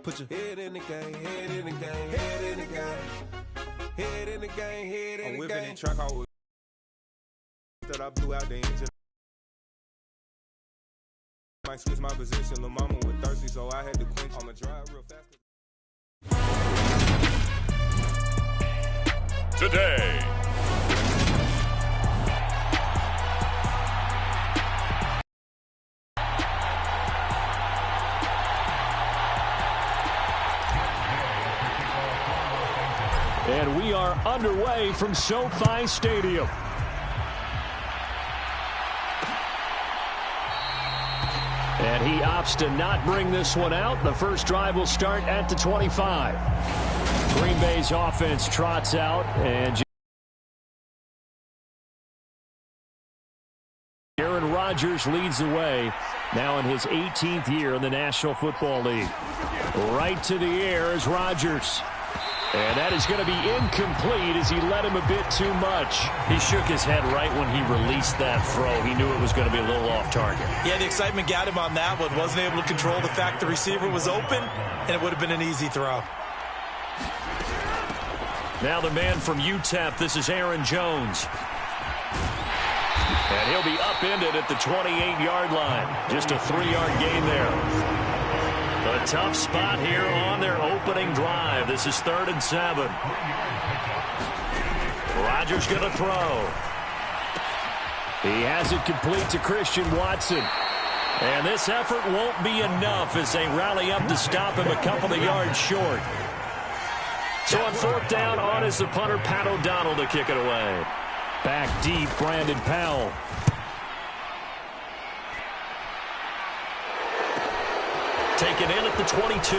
Put your head in the game, head in the game, head in the game. Head in the game, head in the game. I'm whipping the track out with that I blew out the engine. Might switch my position. Lil' mama was thirsty, so I had to quench. I'ma drive real fast. Today. And we are underway from SoFi Stadium. And he opts to not bring this one out. The first drive will start at the 25. Green Bay's offense trots out, and Aaron Rodgers leads the way now in his 18th year in the National Football League. Right to the air is Rodgers. And that is going to be incomplete as he led him a bit too much. He shook his head right when he released that throw. He knew it was going to be a little off target. Yeah, the excitement got him on that one. Wasn't able to control the fact the receiver was open, and it would have been an easy throw. Now the man from UTEP, this is Aaron Jones. And he'll be upended at the 28-yard line. Just a 3-yard gain there. A tough spot here on their opening drive. This is 3rd and 7. Rodgers going to throw. He has it complete to Christian Watson. And this effort won't be enough as they rally up to stop him a couple of yards short. So on 4th down, on is the punter, Pat O'Donnell, to kick it away. Back deep, Brandon Powell. Taken in at the 22.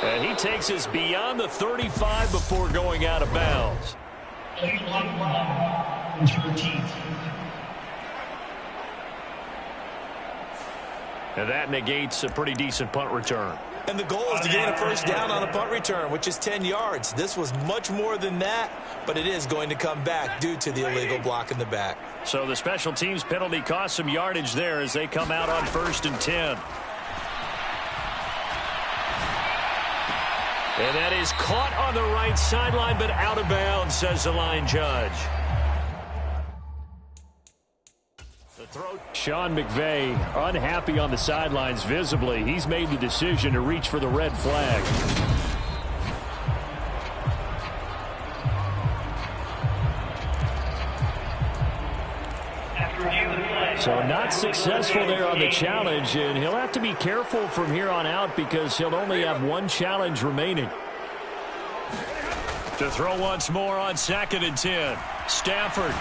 And he takes us beyond the 35 before going out of bounds. And that negates a pretty decent punt return. And the goal is to gain a first down on a punt return, which is 10 yards. This was much more than that, but it is going to come back due to the illegal block in the back. So the special teams penalty cost some yardage there as they come out on 1st and 10. And that is caught on the right sideline, but out of bounds, says the line judge. The throw. Sean McVay unhappy on the sidelines visibly. He's made the decision to reach for the red flag. So not successful there on the challenge, and he'll have to be careful from here on out because he'll only have one challenge remaining. To throw once more on 2nd and 10. Stafford.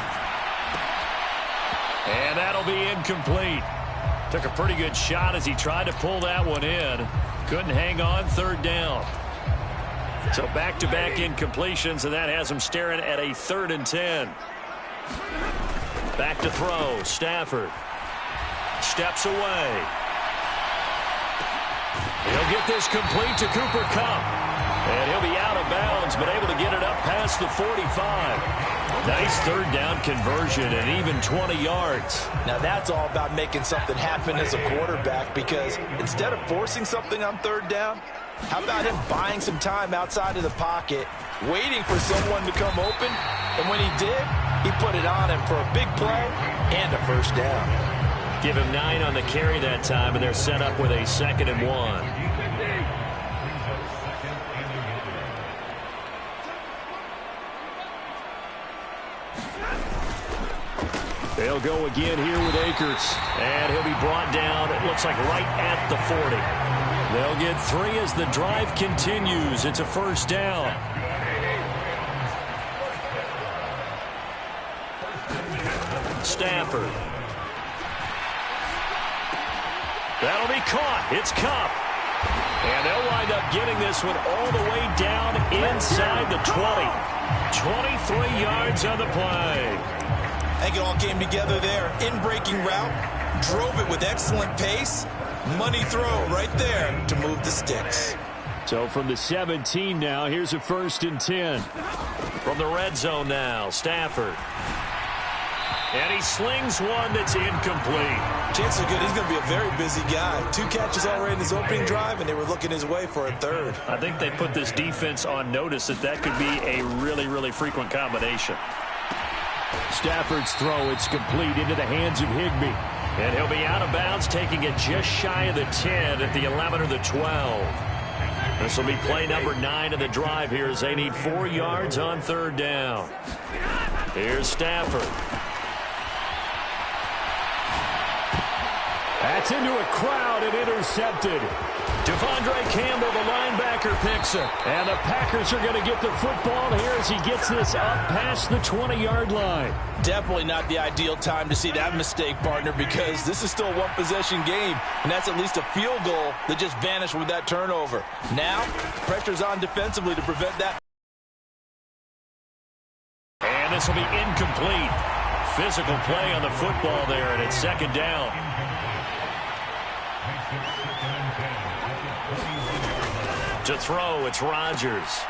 And that'll be incomplete. Took a pretty good shot as he tried to pull that one in. Couldn't hang on, 3rd down. So back-to-back incompletions, and that has him staring at a 3rd and 10. Back to throw. Stafford steps away. He'll get this complete to Cooper Kupp. And he'll be out of bounds, but able to get it up past the 45. Nice 3rd down conversion and even 20 yards. Now that's all about making something happen as a quarterback, because instead of forcing something on 3rd down, how about him buying some time outside of the pocket, waiting for someone to come open, and when he did, he put it on him for a big play and a first down. Give him 9 on the carry that time, and they're set up with a 2nd and 1. They'll go again here with Akers. And he'll be brought down, it looks like right at the 40. They'll get 3 as the drive continues. It's a first down. Stafford. That'll be caught. It's Kupp. And they'll wind up getting this one all the way down inside the 20. 23 yards on the play. I think it all came together there. In-breaking route, drove it with excellent pace. Money throw right there to move the sticks. So from the 17 now, here's a 1st and 10. From the red zone now, Stafford. And he slings one that's incomplete. Chances are good he's going to be a very busy guy. 2 catches already in his opening drive, and they were looking his way for a third. I think they put this defense on notice that could be a really, really frequent combination. Stafford's throw, it's complete into the hands of Higbee. And he'll be out of bounds, taking it just shy of the 10 at the 11 or the 12. This will be play number 9 of the drive here as they need 4 yards on 3rd down. Here's Stafford. That's into a crowd and intercepted. Devondre Campbell, the linebacker, picks it. And the Packers are going to get the football here as he gets this up past the 20-yard line. Definitely not the ideal time to see that mistake, partner, because this is still a one-possession game, and that's at least a field goal that just vanished with that turnover. Now, pressure's on defensively to prevent that. And this will be incomplete. Physical play on the football there, and it's 2nd down. To throw, it's Rodgers.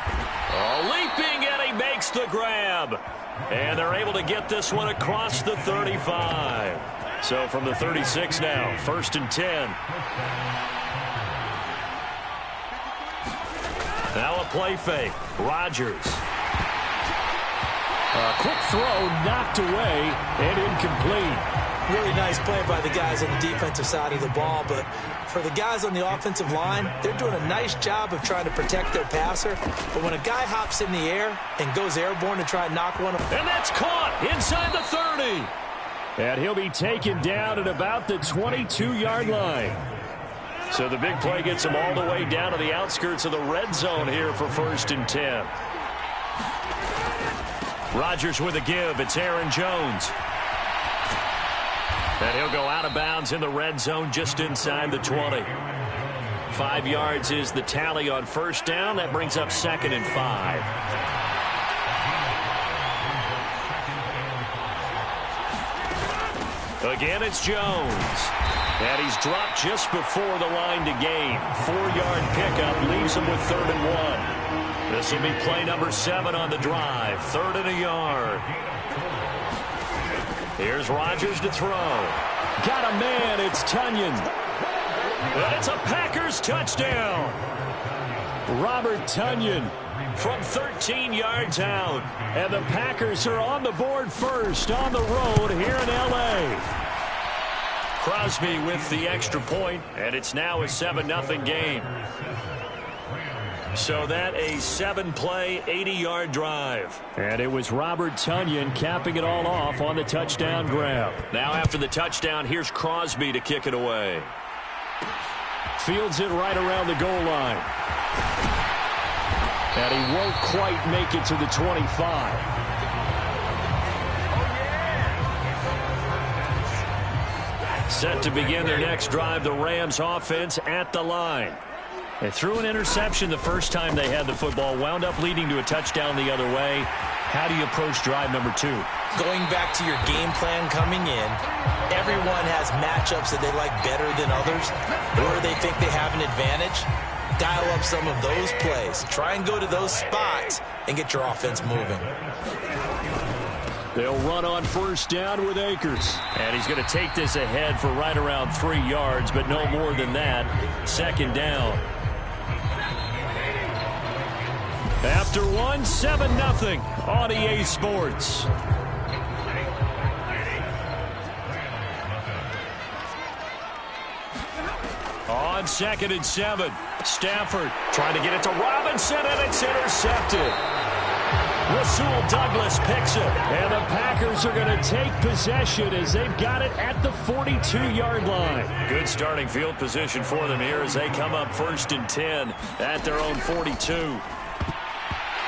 Leaping, and he makes the grab. And they're able to get this one across the 35. So from the 36 now, 1st and 10. Now a play fake. Rodgers. A quick throw knocked away and incomplete. Really nice play by the guys on the defensive side of the ball, but for the guys on the offensive line, they're doing a nice job of trying to protect their passer. But when a guy hops in the air and goes airborne to try and knock one off. And that's caught inside the 30. And he'll be taken down at about the 22-yard line. So the big play gets him all the way down to the outskirts of the red zone here for 1st and 10. Rodgers with a give. It's Aaron Jones. And he'll go out of bounds in the red zone just inside the 20. 5 yards is the tally on 1st down. That brings up 2nd and 5. Again, it's Jones. And he's dropped just before the line to gain. 4-yard pickup leaves him with 3rd and 1. This will be play number 7 on the drive. 3rd and a yard. Here's Rodgers to throw. Got a man. It's Tunyon. And it's a Packers touchdown. Robert Tunyon from 13 yards out. And the Packers are on the board first on the road here in L.A. Crosby with the extra point, and it's now a 7-0 game. So that a 7-play, 80-yard drive. And it was Robert Tunyon capping it all off on the touchdown grab. Now after the touchdown, here's Crosby to kick it away. Fields it right around the goal line. And he won't quite make it to the 25. Set to begin their next drive, the Rams offense at the line. They threw an interception the first time they had the football, wound up leading to a touchdown the other way. How do you approach drive number 2? Going back to your game plan coming in, everyone has matchups that they like better than others, or they think they have an advantage. Dial up some of those plays. Try and go to those spots and get your offense moving. They'll run on 1st down with Akers. And he's going to take this ahead for right around 3 yards, but no more than that. 2nd down. After 7-0 on EA Sports. On 2nd and 7, Stafford trying to get it to Robinson, and it's intercepted. Rasul Douglas picks it. And the Packers are going to take possession as they've got it at the 42-yard line. Good starting field position for them here as they come up 1st and 10 at their own 42.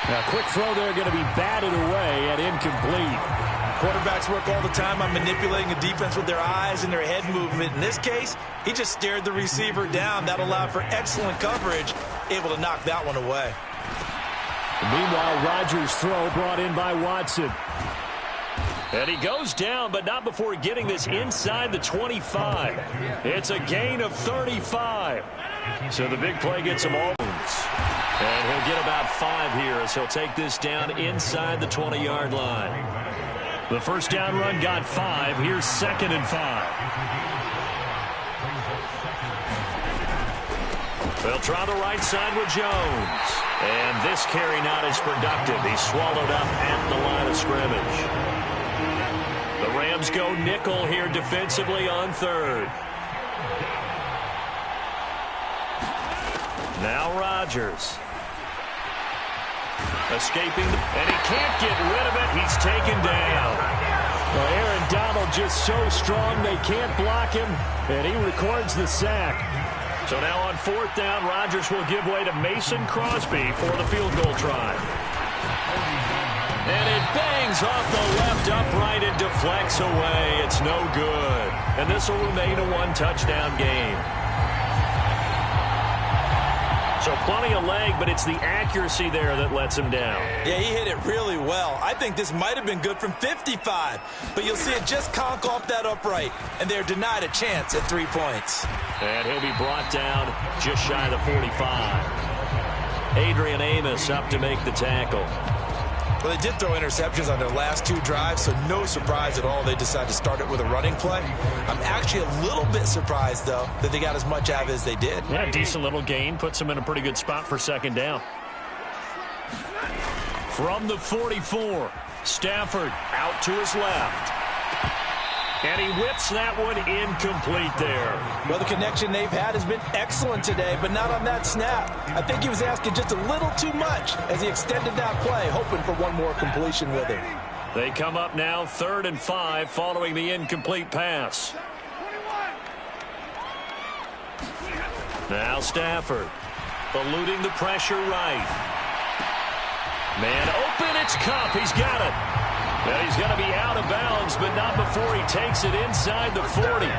A quick throw there going to be batted away and incomplete. Quarterbacks work all the time on manipulating a defense with their eyes and their head movement. In this case, he just stared the receiver down. That allowed for excellent coverage, able to knock that one away. Meanwhile, Rodgers' throw brought in by Watson. And he goes down, but not before getting this inside the 25. It's a gain of 35. So the big play gets him all. And he'll get about 5 here as he'll take this down inside the 20-yard line. The first down run got 5. Here's 2nd and 5. They'll try the right side with Jones. And this carry not as productive. He's swallowed up at the line of scrimmage. The Rams go nickel here defensively on 3rd. Now Rodgers. Escaping, and he can't get rid of it. He's taken down. Well, Aaron Donald just so strong they can't block him, and he records the sack. So now on 4th down, Rodgers will give way to Mason Crosby for the field goal try. And it bangs off the left upright and deflects away. It's no good. And this will remain a 1-touchdown game. So plenty of leg, but it's the accuracy there that lets him down. Yeah, he hit it really well. I think this might have been good from 55. But you'll see it just conk off that upright, and they're denied a chance at 3 points. And he'll be brought down just shy of the 45. Adrian Amos up to make the tackle. Well, they did throw interceptions on their last 2 drives, so no surprise at all they decided to start it with a running play. I'm actually a little bit surprised, though, that they got as much out of it as they did. Yeah, decent little gain. Puts them in a pretty good spot for 2nd down. From the 44, Stafford out to his left. And he whips that one incomplete there. Well, the connection they've had has been excellent today, but not on that snap. I think he was asking just a little too much as he extended that play, hoping for one more completion with it. They come up now 3rd and 5 following the incomplete pass. Now Stafford eluding the pressure right. Man open, it's Kupp. He's got it. Well, he's going to be out of bounds, but not before he takes it inside the 40.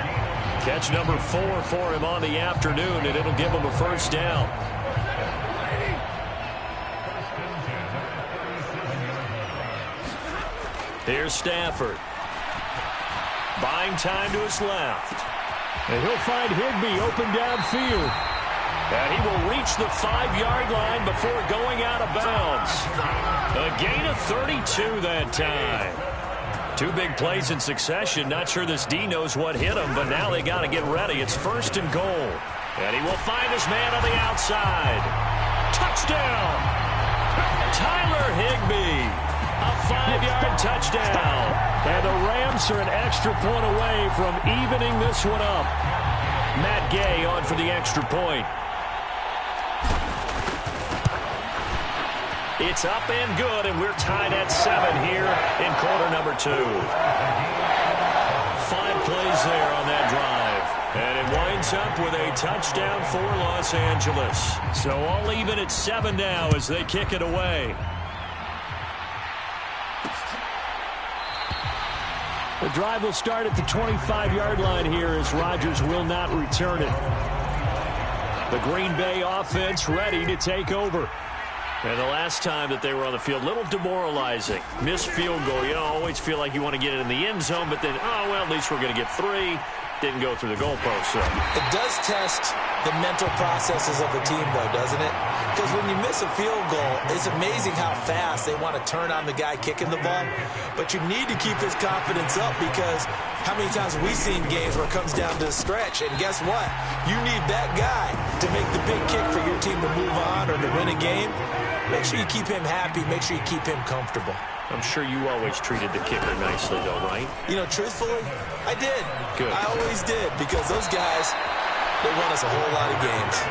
Catch number 4 for him on the afternoon, and it'll give him a 1st down. Here's Stafford. Buying time to his left. And he'll find Higbee open downfield. And he will reach the 5-yard line before going out of bounds. A gain of 32 that time. 2 big plays in succession. Not sure this D knows what hit him, but now they got to get ready. It's 1st and goal. And he will find his man on the outside. Touchdown! Tyler Higbee. A 5-yard touchdown. And the Rams are an extra point away from evening this one up. Matt Gay on for the extra point. It's up and good, and we're tied at 7 here in quarter number 2. 5 plays there on that drive. And it winds up with a touchdown for Los Angeles. So all even at 7 now as they kick it away. The drive will start at the 25-yard line here as Rodgers will not return it. The Green Bay offense ready to take over. And the last time that they were on the field, a little demoralizing. Missed field goal. You know, always feel like you want to get it in the end zone, but then, oh, well, at least we're going to get 3. Didn't go through the goalpost. So. It does test the mental processes of the team, though, doesn't it? Because when you miss a field goal, it's amazing how fast they want to turn on the guy kicking the ball. But you need to keep his confidence up because how many times have we seen games where it comes down to the stretch? And guess what? You need that guy to make the big kick for your team to move on or to win a game. Make sure you keep him happy. Make sure you keep him comfortable. I'm sure you always treated the kicker nicely, though, right? You know, truthfully, I did. Good. I always did because those guys, they won us a whole lot of games.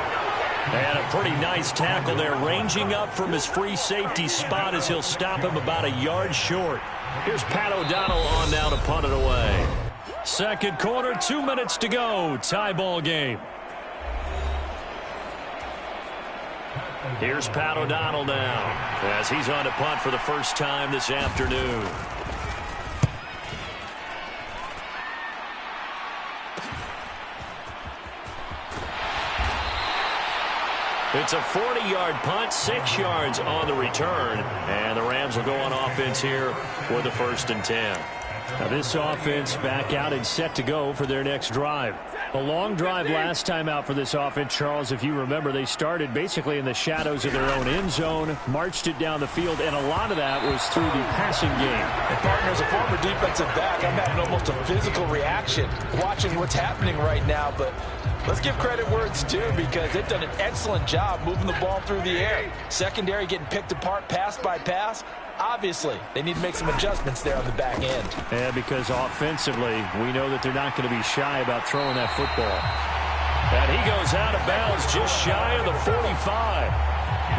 And a pretty nice tackle there, ranging up from his free safety spot as he'll stop him about a yard short. Here's Pat O'Donnell on now to punt it away. Second quarter, 2 minutes to go. Tie ball game. Here's Pat O'Donnell now as he's on to punt for the first time this afternoon. It's a 40-yard punt, 6 yards on the return. And the Rams will go on offense here with the 1st and 10. Now this offense back out and set to go for their next drive. A long drive last time out for this offense, Charles. If you remember, they started basically in the shadows of their own end zone, marched it down the field, and a lot of that was through the passing game. And partner, as a former defensive back, I'm having almost a physical reaction watching what's happening right now. But let's give credit where it's due, because they've done an excellent job moving the ball through the air. Secondary getting picked apart pass by pass. Obviously, they need to make some adjustments there on the back end. Yeah, because offensively, we know that they're not going to be shy about throwing that football. And he goes out of bounds just shy of the 45.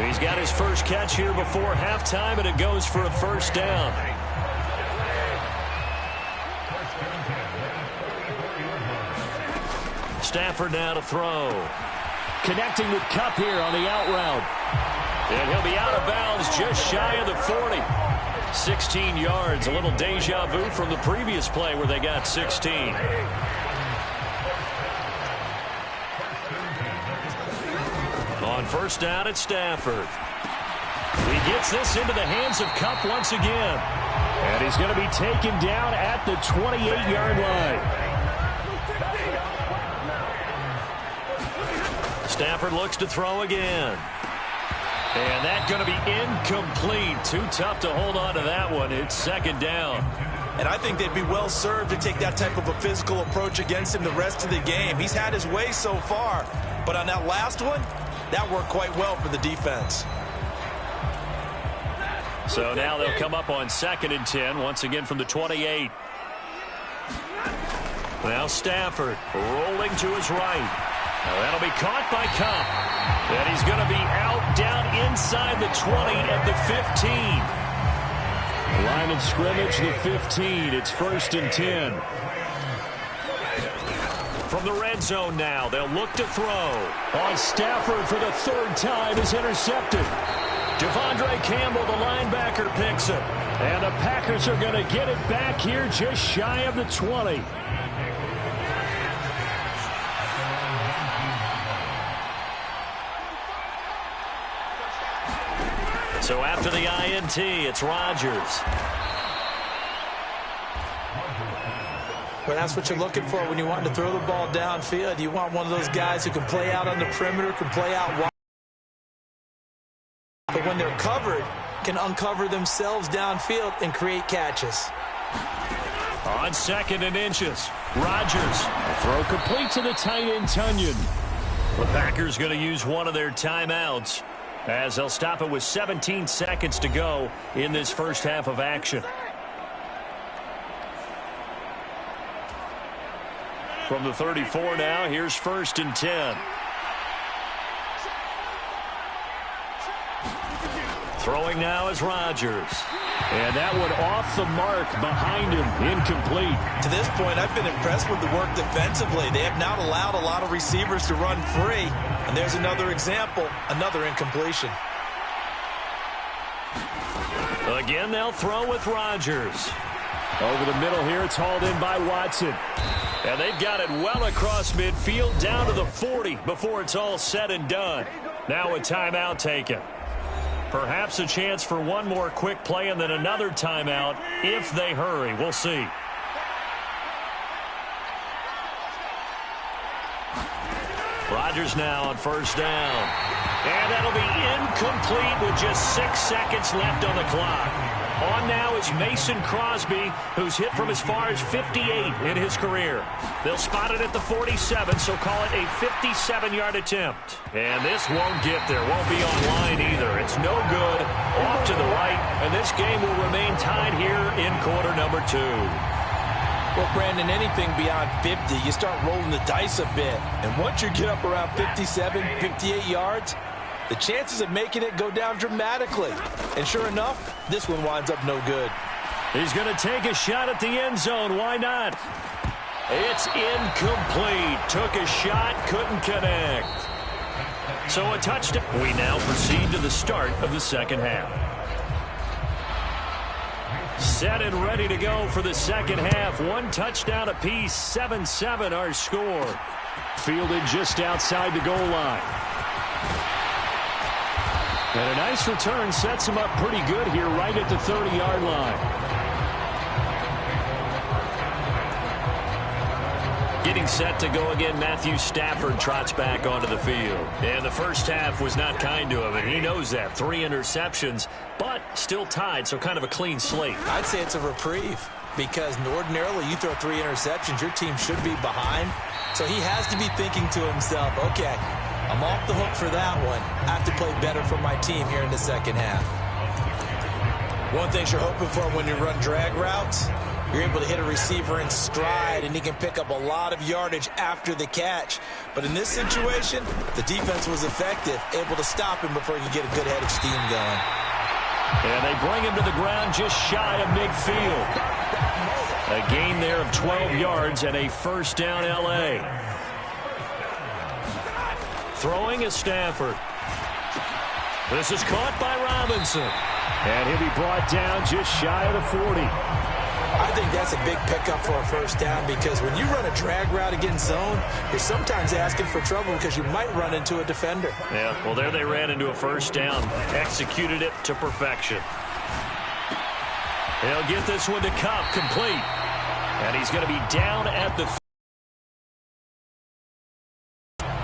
He's got his first catch here before halftime, and it goes for a first down. Stafford now to throw. Connecting with Kupp here on the out route. And he'll be out of bounds just shy of the 40. 16 yards, a little deja vu from the previous play where they got 16. On first down, it's Stafford. He gets this into the hands of Kupp once again. And he's going to be taken down at the 28-yard line. Stafford looks to throw again. And that's going to be incomplete. Too tough to hold on to that one. It's second down. And I think they'd be well served to take that type of a physical approach against him the rest of the game. He's had his way so far. But on that last one, that worked quite well for the defense. So now they'll come up on 2nd and 10, once again from the 28. Now Stafford rolling to his right. Now that'll be caught by Kupp. And he's going to be out down inside the 20 at the 15. Line of scrimmage, the 15. It's 1st and 10. From the red zone now, they'll look to throw. On Stafford for the 3rd time is intercepted. Devondre Campbell, the linebacker, picks it. And the Packers are going to get it back here just shy of the 20. So after the INT, it's Rodgers. Well, that's what you're looking for when you want to throw the ball downfield. You want one of those guys who can play out on the perimeter, can play out wide. But when they're covered, can uncover themselves downfield and create catches. On 2nd and inches, Rodgers. Throw complete to the tight end, Tunyon. The Packers going to use one of their timeouts, as they'll stop it with 17 seconds to go in this first half of action. From the 34 now, here's 1st and 10. Throwing now is Rodgers. And that one off the mark behind him, incomplete. To this point, I've been impressed with the work defensively. They have not allowed a lot of receivers to run free. And there's another example, another incompletion. Again, they'll throw with Rodgers. Over the middle here, it's hauled in by Watson. And they've got it well across midfield down to the 40 before it's all said and done. Now a timeout taken. Perhaps a chance for one more quick play and then another timeout if they hurry. We'll see. Rodgers now on first down. And that'll be incomplete with just 6 seconds left on the clock. On now is Mason Crosby, who's hit from as far as 58 in his career. They'll spot it at the 47, so call it a 57-yard attempt. And this won't get there, won't be online either. It's no good, off to the right, and this game will remain tied here in quarter number 2. Well, Brandon, anything beyond 50, you start rolling the dice a bit. And once you get up around 57, 58 yards, the chances of making it go down dramatically. And sure enough, this one winds up no good. He's going to take a shot at the end zone. Why not? It's incomplete. Took a shot, couldn't connect. So a touchdown. We now proceed to the start of the second half. Set and ready to go for the second half. One touchdown apiece, 7-7 our score. Fielded just outside the goal line. And a nice return sets him up pretty good here right at the 30-yard line. Getting set to go again, Matthew Stafford trots back onto the field. And the first half was not kind to him, and he knows that. 3 interceptions, but still tied, so kind of a clean slate. I'd say it's a reprieve because ordinarily you throw 3 interceptions, your team should be behind. So he has to be thinking to himself, okay, I'm off the hook for that one. I have to play better for my team here in the second half. One thing you're hoping for when you run drag routes, you're able to hit a receiver in stride, and he can pick up a lot of yardage after the catch. But in this situation, the defense was effective, able to stop him before he could get a good head of steam going. And they bring him to the ground just shy of midfield. A gain there of 12 yards and a first down L.A. Throwing is Stafford. This is caught by Robinson. And he'll be brought down just shy of the 40. I think that's a big pickup for a first down because when you run a drag route against zone, you're sometimes asking for trouble because you might run into a defender. Yeah, well, there they ran into a first down. Executed it to perfection. He'll get this one to Kupp, complete. And he's going to be down at the...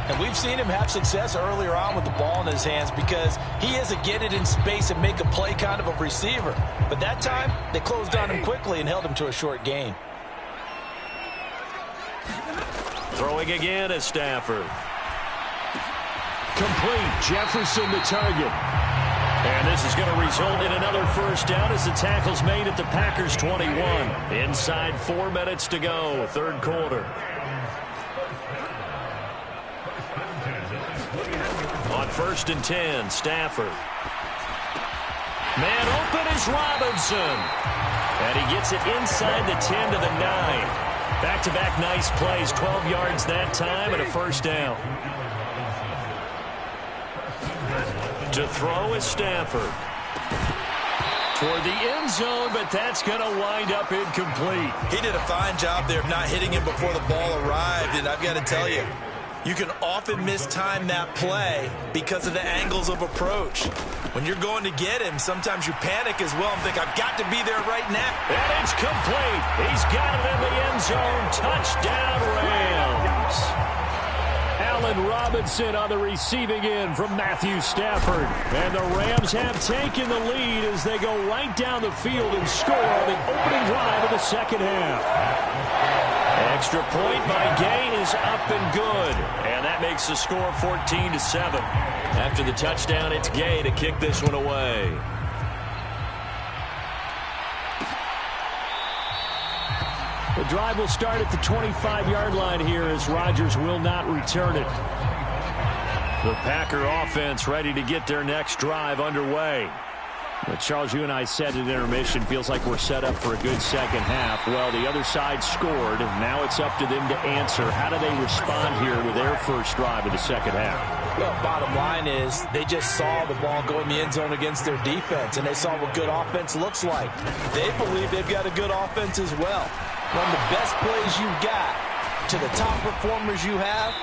And we've seen him have success earlier on with the ball in his hands because he is a get it in space and make a play kind of a receiver. But that time, they closed on him quickly and held him to a short gain. Throwing again is Stafford. Complete. Jefferson the target. And this is going to result in another first down as the tackle's made at the Packers' 21. Inside 4 minutes to go, third quarter. On 1st and 10, Stafford. Man open is Robinson. And he gets it inside the 10 to the 9. Back-to-back nice plays, 12 yards that time and a first down. To throw is Stafford. Toward the end zone, but that's going to wind up incomplete. He did a fine job there of not hitting him before the ball arrived, and I've got to tell you, you can often mistime that play because of the angles of approach. When you're going to get him, sometimes you panic as well and think, I've got to be there right now. And it's complete. He's got it in the end zone. Touchdown, Rams. Allen Robinson on the receiving end from Matthew Stafford. And the Rams have taken the lead as they go right down the field and score on the opening drive of the second half. Extra point by Gay is up and good. And that makes the score 14-7. After the touchdown, it's Gay to kick this one away. The drive will start at the 25-yard line here as Rodgers will not return it. The Packer offense ready to get their next drive underway. But Charles, you and I said at intermission, feels like we're set up for a good second half. Well, the other side scored. Now it's up to them to answer. How do they respond here with their first drive of the second half? Well, bottom line is they just saw the ball go in the end zone against their defense, and they saw what good offense looks like. They believe they've got a good offense as well. Run the best plays you've got to the top performers you have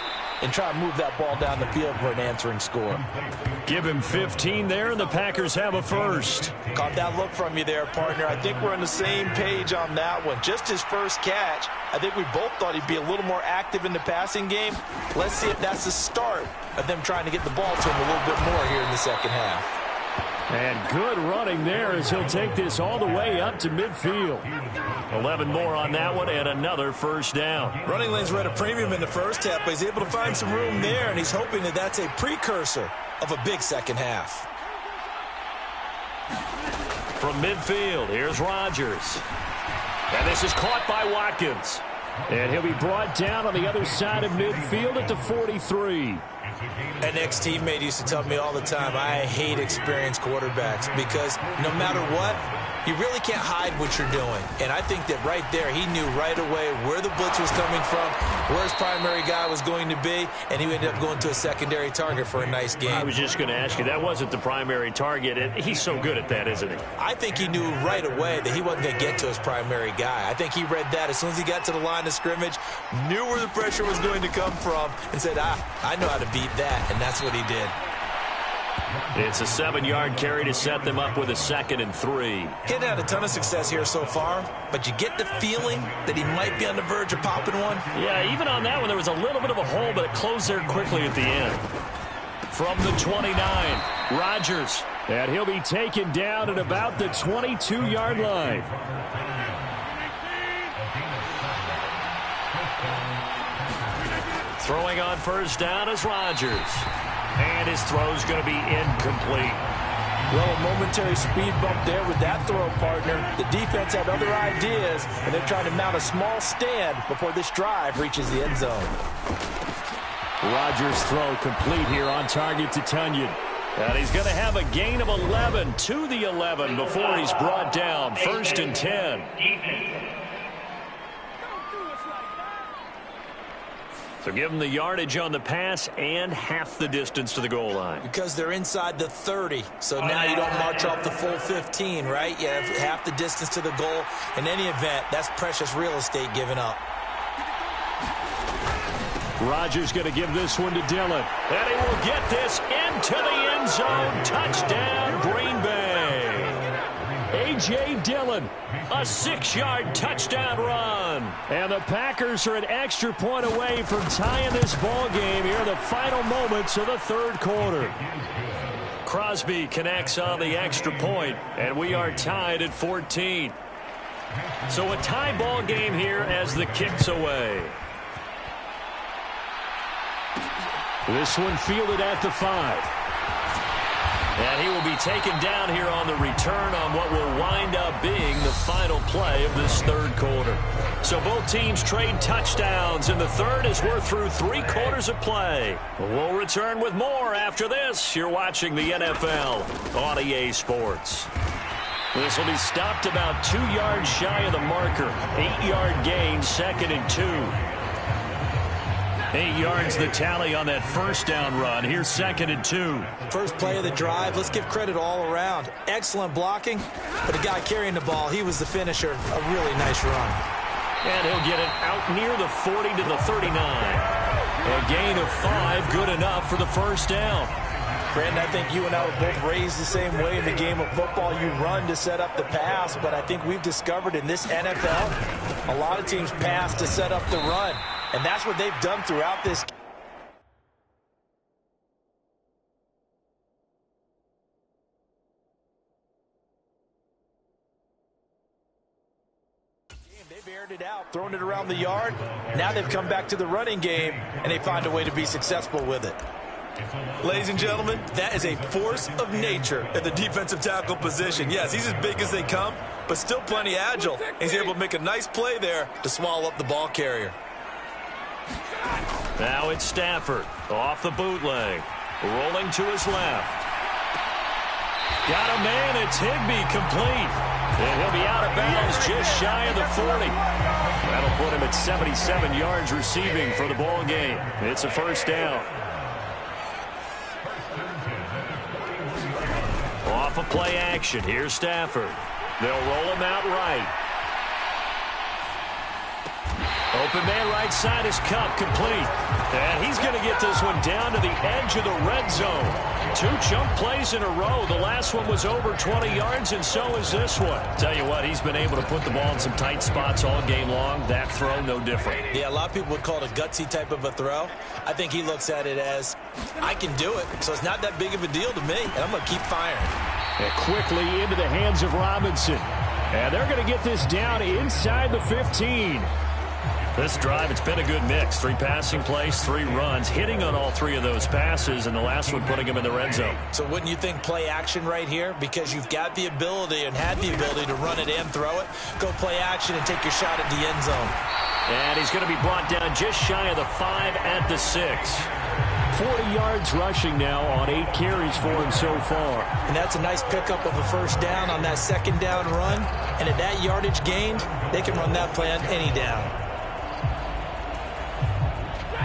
and try to move that ball down the field for an answering score. Give him 15 there, and the Packers have a first. Caught that look from you there, partner. I think we're on the same page on that one. Just his first catch, I think we both thought he'd be a little more active in the passing game. Let's see if that's the start of them trying to get the ball to him a little bit more here in the second half. And good running there as he'll take this all the way up to midfield. 11 more on that one and another first down. Running lanes were at a premium in the first half, but he's able to find some room there, and he's hoping that that's a precursor of a big second half. From midfield, here's Rodgers. And this is caught by Watkins. And he'll be brought down on the other side of midfield at the 43. An ex-teammate used to tell me all the time, I hate experienced quarterbacks because no matter what, you really can't hide what you're doing. And I think that right there, he knew right away where the blitz was coming from, where his primary guy was going to be, and he ended up going to a secondary target for a nice game. I was just going to ask you, that wasn't the primary target, and he's so good at that, isn't he? I think he knew right away that he wasn't going to get to his primary guy. I think he read that as soon as he got to the line of scrimmage, knew where the pressure was going to come from, and said, I know how to beat that, and that's what he did. It's a 7-yard carry to set them up with a 2nd and 3. He hadn't had a ton of success here so far, but you get the feeling that he might be on the verge of popping one. Yeah, even on that one, there was a little bit of a hole, but it closed there quickly at the end. From the 29, Rodgers. And he'll be taken down at about the 22-yard line. Throwing on first down is Rodgers. And his throw's going to be incomplete. Well, a momentary speed bump there with that throw, partner. The defense had other ideas, and they're trying to mount a small stand before this drive reaches the end zone. Rodgers' throw complete here on target to Tunyon. And he's going to have a gain of 11 to the 11 before he's brought down. 1st and 10. So give them the yardage on the pass and half the distance to the goal line. Because they're inside the 30, so now you don't march off the full 15, right? You have half the distance to the goal. In any event, that's precious real estate given up. Rodgers going to give this one to Dillon. And he will get this into the end zone. Touchdown, Green Bay. A.J. Dillon, a 6-yard touchdown run. And the Packers are an extra point away from tying this ball game here in the final moments of the 3rd quarter. Crosby connects on the extra point, and we are tied at 14. So a tie ball game here as the kick's away. This one fielded at the 5. And he will be taken down here on the return on what will wind up being the final play of this 3rd quarter. So both teams trade touchdowns in the 3rd as we're through 3 quarters of play. We'll return with more after this. You're watching the NFL on EA Sports. This will be stopped about 2 yards shy of the marker. 8-yard gain, 2nd and 2. 8 yards the tally on that first down run. Here's 2nd and 2. First play of the drive. Let's give credit all around. Excellent blocking, but the guy carrying the ball, he was the finisher. A really nice run. And he'll get it out near the 40 to the 39. A gain of 5, good enough for the first down. Brandon, I think you and I were both raised the same way in the game of football. You run to set up the pass, but I think we've discovered in this NFL, a lot of teams pass to set up the run. And that's what they've done throughout this game. They've aired it out, thrown it around the yard. Now they've come back to the running game, and they find a way to be successful with it. Ladies and gentlemen, that is a force of nature at the defensive tackle position. Yes, he's as big as they come, but still plenty agile. He's able to make a nice play there to swallow up the ball carrier. Now it's Stafford off the bootleg, rolling to his left. Got a man, it's Higbee, complete. And he'll be out of bounds just shy of the 40. That'll put him at 77 yards receiving for the ball game. It's a first down. Off of play action, here's Stafford. They'll roll him out right. Open man right side is Cup, complete. And he's going to get this one down to the edge of the red zone. 2 jump plays in a row. The last one was over 20 yards, and so is this one. Tell you what, he's been able to put the ball in some tight spots all game long. That throw, no different. Yeah, a lot of people would call it a gutsy type of a throw. I think he looks at it as, I can do it, so it's not that big of a deal to me, and I'm going to keep firing. And quickly into the hands of Robinson. And they're going to get this down inside the 15. This drive, it's been a good mix. 3 passing plays, 3 runs, hitting on all 3 of those passes, and the last one putting him in the red zone. So wouldn't you think play action right here? Because you've got the ability and had the ability to run it and throw it. Go play action and take your shot at the end zone. And he's going to be brought down just shy of the 5 at the 6. 40 yards rushing now on 8 carries for him so far. And that's a nice pickup of a first down on that second down run. And at that yardage gained, they can run that play on any down.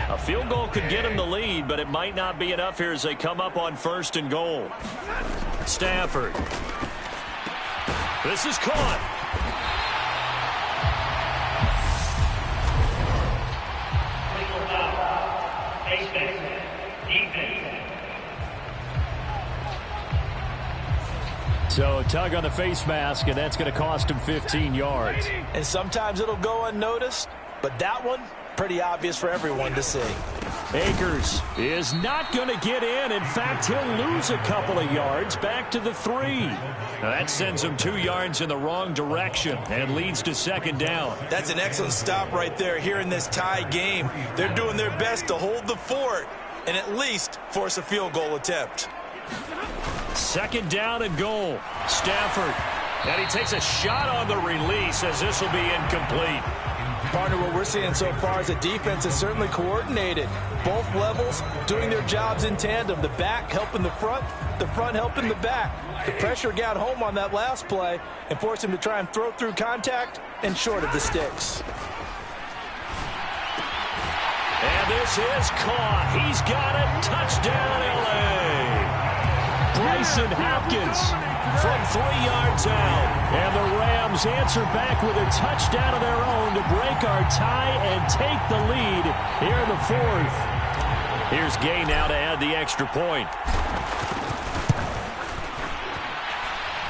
A field goal could get him the lead, but it might not be enough here as they come up on 1st and goal. Stafford. This is caught. So tug on the face mask, and that's going to cost him 15 yards. And sometimes it'll go unnoticed, but that one, pretty obvious for everyone to see. Akers is not going to get in. In fact, he'll lose a couple of yards back to the 3. Now that sends him 2 yards in the wrong direction and leads to second down. That's an excellent stop right there here in this tie game. They're doing their best to hold the fort and at least force a field goal attempt. Second down and goal. Stafford. And he takes a shot on the release as this will be incomplete. Partner, what we're seeing so far is a defense is certainly coordinated. Both levels doing their jobs in tandem. The back helping the front helping the back. The pressure got home on that last play and forced him to try and throw through contact and short of the sticks. And this is caught. He's got it. Touchdown, L.A. Bryson Hopkins from 3 yards out. And the Rams answer back with a touchdown of their own to break our tie and take the lead here in the 4th. Here's Gay now to add the extra point.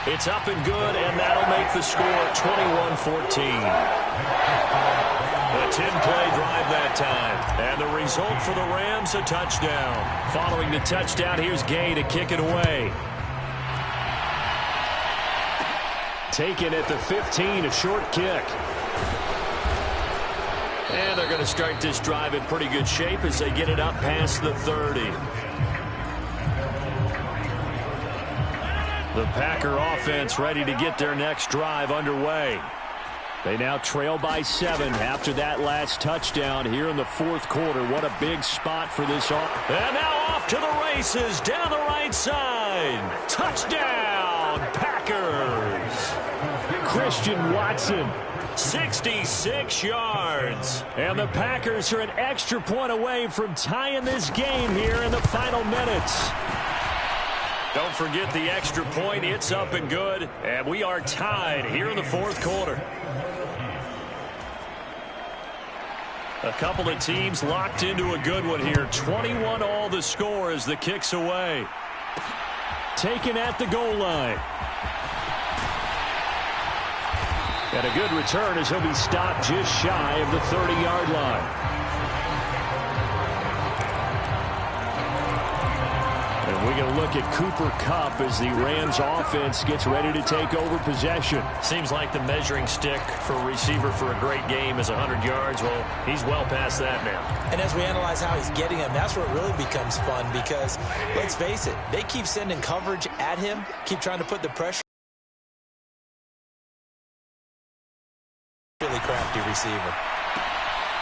It's up and good, and that'll make the score 21-14. A 10-play drive that time. And the result for the Rams, a touchdown. Following the touchdown, here's Gay to kick it away. Taken at the 15, a short kick. And they're going to start this drive in pretty good shape as they get it up past the 30. The Packer offense ready to get their next drive underway. They now trail by 7 after that last touchdown here in the 4th quarter. What a big spot for this offense. And now off to the races down the right side. Touchdown, Packers. Christian Watson. 66 yards. And the Packers are an extra point away from tying this game here in the final minutes. Don't forget the extra point. It's up and good. And we are tied here in the 4th quarter. A couple of teams locked into a good one here. 21 all the score as the kick's away. Taken at the goal line. And a good return as he'll be stopped just shy of the 30-yard line. And we're going to look at Cooper Kupp as the Rams offense gets ready to take over possession. Seems like the measuring stick for a receiver for a great game is 100 yards. Well, he's well past that now. And as we analyze how he's getting them, that's where it really becomes fun because, let's face it, they keep sending coverage at him, keep trying to put the pressure. Really crafty receiver.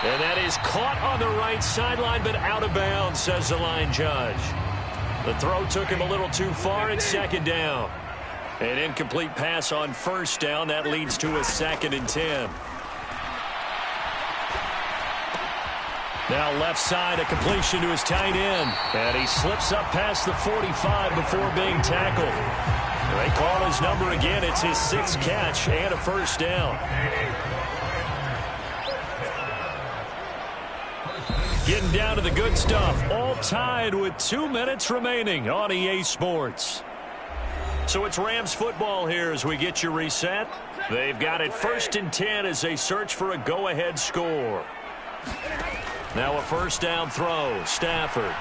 And that is caught on the right sideline, but out of bounds, says the line judge. The throw took him a little too far. It's second down. An incomplete pass on first down. That leads to a 2nd and 10. Now left side, a completion to his tight end. And he slips up past the 45 before being tackled. They call his number again. It's his 6th catch and a first down. Getting down to the good stuff. All tied with 2 minutes remaining on EA Sports. So it's Rams football here as we get you reset. They've got it 1st and 10 as they search for a go-ahead score. Now a first down throw. Stafford.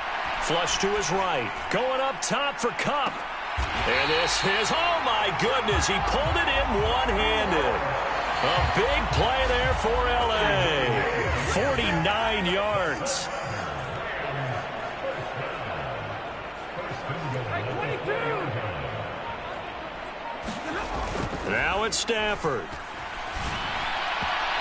Flush to his right. Going up top for Kupp. And this is, oh my goodness, he pulled it in one-handed. A big play there for L.A. 49 yards. Now it's Stafford.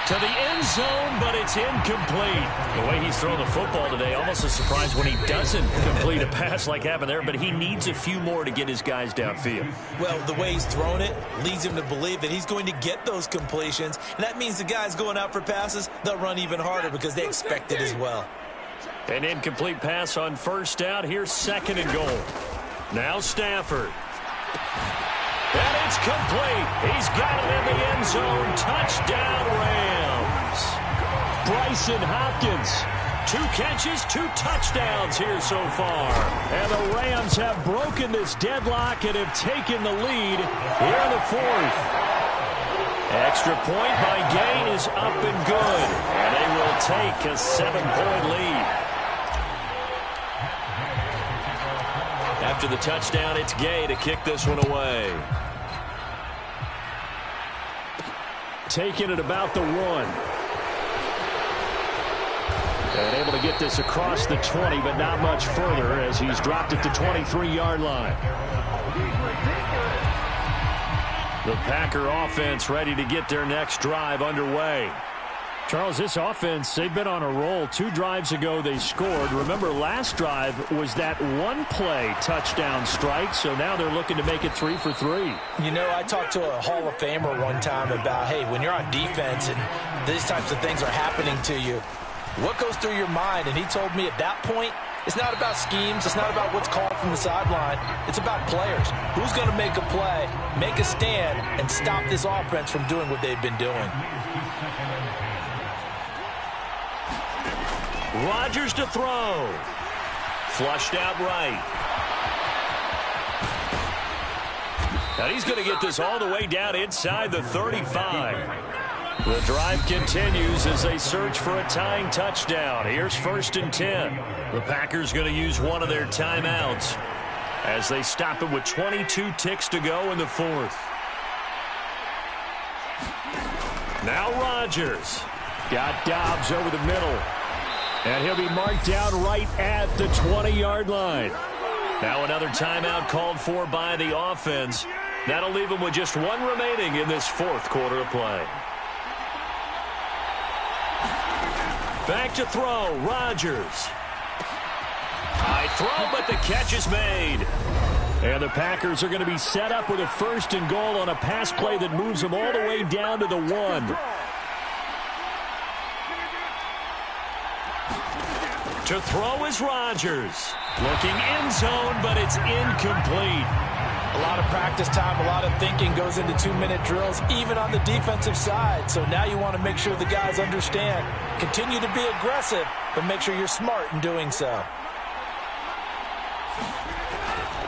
To the end zone, but it's incomplete. The way he's throwing the football today, almost a surprise when he doesn't complete a pass like happened there, but he needs a few more to get his guys downfield. Well, the way he's thrown it leads him to believe that he's going to get those completions, and that means the guys going out for passes, they'll run even harder because they expect it as well. An incomplete pass on first down. Here's 2nd and goal. Now Stafford. And it's complete. He's got it in the end zone. Touchdown, Rams. Bryson Hopkins 2 catches, 2 touchdowns here so far. And the Rams have broken this deadlock and have taken the lead here in the 4th. Extra point by Gay is up and good. And they will take a 7-point lead. After the touchdown, it's Gay to kick this one away. Taking it about the 1. And able to get this across the 20, but not much further as he's dropped it to 23-yard line. The Packer offense ready to get their next drive underway. Charles, this offense, they've been on a roll. 2 drives ago they scored. Remember, last drive was that 1-play touchdown strike, so now they're looking to make it 3 for 3. You know, I talked to a Hall of Famer one time about, hey, when you're on defense and these types of things are happening to you, what goes through your mind? And he told me at that point, it's not about schemes. It's not about what's called from the sideline. It's about players. Who's going to make a play, make a stand, and stop this offense from doing what they've been doing. Rodgers to throw. Flushed out right. And he's going to get this all the way down inside the 35. The drive continues as they search for a tying touchdown. Here's 1st and 10. The Packers going to use one of their timeouts as they stop it with 22 ticks to go in the 4th. Now Rodgers. Got Dobbs over the middle. And he'll be marked down right at the 20-yard line. Now another timeout called for by the offense. That'll leave them with just 1 remaining in this 4th quarter of play. Back to throw, Rodgers. High throw, but the catch is made. And the Packers are going to be set up with a 1st and goal on a pass play that moves them all the way down to the 1. To throw is Rodgers. Looking end zone, but it's incomplete. A lot of practice time, a lot of thinking goes into 2-minute drills, even on the defensive side. So now you want to make sure the guys understand. Continue to be aggressive, but make sure you're smart in doing so.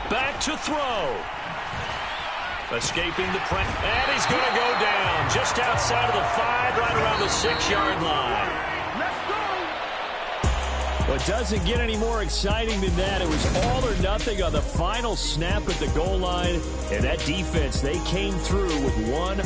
Back to throw. Escaping the press. And he's going to go down just outside of the 5, right around the 6-yard line. But doesn't get any more exciting than that. It was all or nothing on the final snap at the goal line. And that defense, they came through with 1